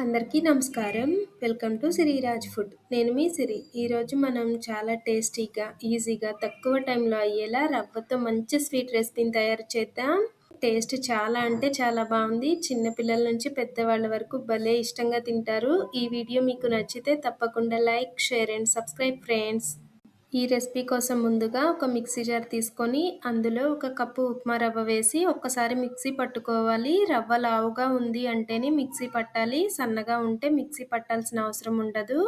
అందరికీ నమస్కారం. Welcome to Siriraj food. నేను మీ సిరి. ఈరోజు మనం చాలా టేస్టీగా, ఈజీగా, తక్కువ టైంలో అయ్యేలా రవ్వతో మంచి స్వీట్ రెసిపీని తయారు చేద్దాం. టేస్ట్ చాలా అంటే చాలా బాగుంది. చిన్న పిల్లల నుంచి పెద్దవాళ్ళ వరకు భలే ఇష్టంగా తింటారు. ఈ వీడియో మీకు నచ్చితే తప్పకుండా like, share and subscribe friends. ఈ రెసిపీ కోసం ముందుగా ఒక మిక్సీ జార్ తీసుకొని అందులో ఒక కప్పు ఉప్మా రవ్వ వేసి ఒక్కసారి మిక్సీ పట్టుకోవాలి. రవ్వ లావుగా ఉంది అంటేనే మిక్సీ పట్టాలి, సన్నగా ఉంటే మిక్సీ పట్టాల్సిన అవసరం ఉండదు.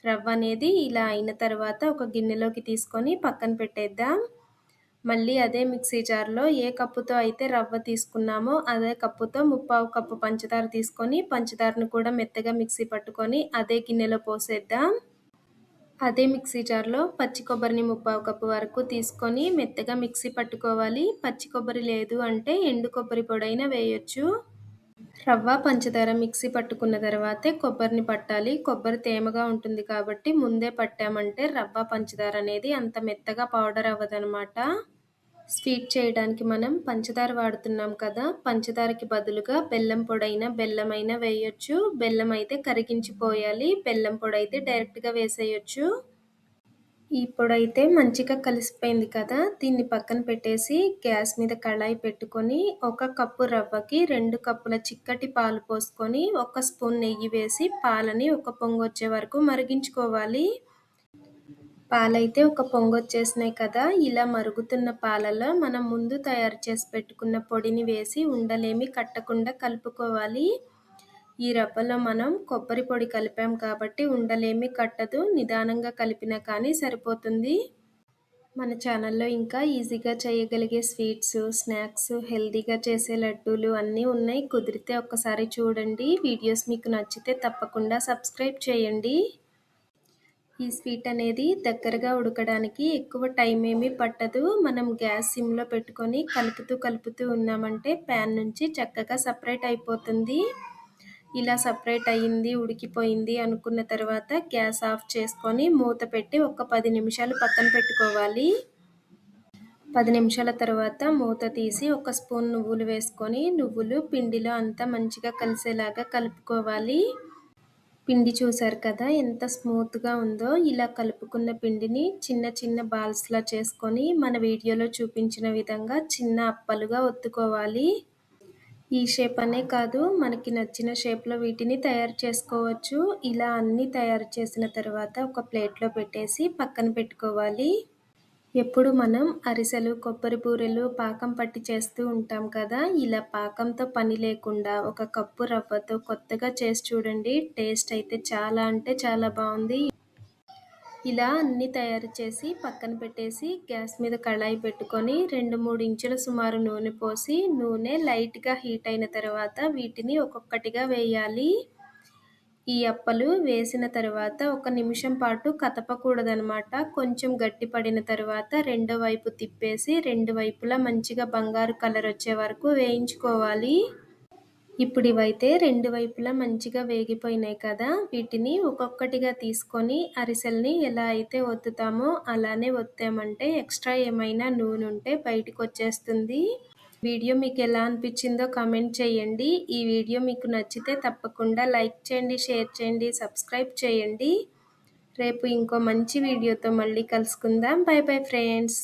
రవ్వ అనేది ఇలా అయిన తర్వాత ఒక గిన్నెలోకి తీసుకొని పక్కన పెట్టేద్దాం. మళ్ళీ అదే మిక్సీ జార్లో ఏ కప్పుతో అయితే రవ్వ తీసుకున్నామో అదే కప్పుతో 3/4 కప్పు పంచదార తీసుకొని పంచదారను కూడా మెత్తగా మిక్సీ పట్టుకొని అదే గిన్నెలో పోసేద్దాం. అదే మిక్సీ జార్లో పచ్చి కొబ్బరిని 3/4 కప్పు వరకు తీసుకొని మెత్తగా మిక్సీ పట్టుకోవాలి. పచ్చి కొబ్బరి లేదు అంటే ఎండు కొబ్బరి పొడైనా వేయొచ్చు. రవ్వ, పంచదార మిక్సీ పట్టుకున్న తర్వాతే కొబ్బరిని పట్టాలి. కొబ్బరి తేమగా ఉంటుంది కాబట్టి ముందే పట్టామంటే రవ్వ, పంచదార అనేది అంత మెత్తగా పౌడర్ అవ్వదనమాట. స్వీట్ చేయడానికి మనం పంచదార వాడుతున్నాం కదా, పంచదారకి బదులుగా బెల్లం పొడైనా బెల్లమైనా వేయొచ్చు. బెల్లం అయితే కరిగించిపోయాలి, బెల్లం పొడి అయితే డైరెక్ట్గా వేసేయచ్చు. ఈ పొడైతే మంచిగా కలిసిపోయింది కదా, దీన్ని పక్కన పెట్టేసి గ్యాస్ మీద కళాయి పెట్టుకొని 1 కప్పు రవ్వకి 2 కప్పుల చిక్కటి పాలు పోసుకొని 1 స్పూన్ నెయ్యి వేసి పాలని ఒక పొంగు వచ్చే వరకు మరిగించుకోవాలి. పాలైతే ఒక పొంగొచ్చేసినాయి కదా, ఇలా మరుగుతున్న పాలలో మనం ముందు తయారు చేసి పెట్టుకున్న పొడిని వేసి ఉండలేమి కట్టకుండా కలుపుకోవాలి. ఈ రవ్వలో మనం కొబ్బరి పొడి కలిపాం కాబట్టి ఉండలేమి కట్టదు, నిదానంగా కలిపినా కానీ సరిపోతుంది. మన ఛానల్లో ఇంకా ఈజీగా చేయగలిగే స్వీట్స్, స్నాక్స్, హెల్తీగా చేసే లడ్డూలు అన్నీ ఉన్నాయి. కుదిరితే ఒక్కసారి చూడండి. వీడియోస్ మీకు నచ్చితే తప్పకుండా సబ్స్క్రైబ్ చేయండి. ఈ స్వీట్ అనేది దగ్గరగా ఉడకడానికి ఎక్కువ టైం ఏమీ పట్టదు. మనం గ్యాస్ సిమ్లో పెట్టుకొని కలుపుతూ ఉన్నామంటే ప్యాన్ నుంచి చక్కగా సపరేట్ అయిపోతుంది. ఇలా సపరేట్ అయ్యింది, ఉడికిపోయింది అనుకున్న తర్వాత గ్యాస్ ఆఫ్ చేసుకొని మూత పెట్టి ఒక 10 నిమిషాలు పక్కన పెట్టుకోవాలి. 10 నిమిషాల తర్వాత మూత తీసి 1 స్పూన్ నువ్వులు వేసుకొని నువ్వులు పిండిలో అంతా మంచిగా కలిసేలాగా కలుపుకోవాలి. పిండి చూసారు కదా ఎంత స్మూత్గా ఉందో. ఇలా కలుపుకున్న పిండిని చిన్న చిన్న బాల్స్లా చేసుకొని మన వీడియోలో చూపించిన విధంగా చిన్న అప్పలుగా ఒత్తుకోవాలి. ఈ షేప్ అనే కాదు, మనకి నచ్చిన షేప్లో వీటిని తయారు చేసుకోవచ్చు. ఇలా అన్నీ తయారు చేసిన తర్వాత ఒక ప్లేట్లో పెట్టేసి పక్కన పెట్టుకోవాలి. ఎప్పుడు మనం అరిసెలు, కొబ్బరి బూరెలు పాకం పట్టి చేస్తూ ఉంటాం కదా, ఇలా పాకంతో పని లేకుండా 1 కప్పు రవ్వతో కొత్తగా చేసి చూడండి. టేస్ట్ అయితే చాలా అంటే చాలా బాగుంది. ఇలా అన్నీ తయారు చేసి పక్కన పెట్టేసి గ్యాస్ మీద కళాయి పెట్టుకొని 2-3 ఇంచుల సుమారు నూనె పోసి నూనె లైట్గా హీట్ అయిన తర్వాత వీటిని ఒక్కొక్కటిగా వేయాలి. ఈ అప్పలు వేసిన తర్వాత 1 నిమిషం పాటు కదపకూడదనమాట. కొంచెం గట్టి పడిన తర్వాత రెండో వైపు తిప్పేసి 2 వైపులా మంచిగా బంగారు కలర్ వచ్చే వరకు వేయించుకోవాలి. ఇప్పుడు ఇవైతే 2 వైపులా మంచిగా వేగిపోయినాయి కదా, వీటిని ఒక్కొక్కటిగా తీసుకొని అరిసెల్ని ఎలా అయితే ఒత్తుతామో అలానే ఒత్తామంటే ఎక్స్ట్రా ఏమైనా నూనె ఉంటే బయటకు వచ్చేస్తుంది. వీడియో మీకు ఎలా అనిపించిందో కామెంట్ చేయండి. ఈ వీడియో మీకు నచ్చితే తప్పకుండా లైక్ చేయండి, షేర్ చేయండి, సబ్స్క్రైబ్ చేయండి. రేపు ఇంకో మంచి వీడియోతో మళ్ళీ కలుసుకుందాం. By bye friends.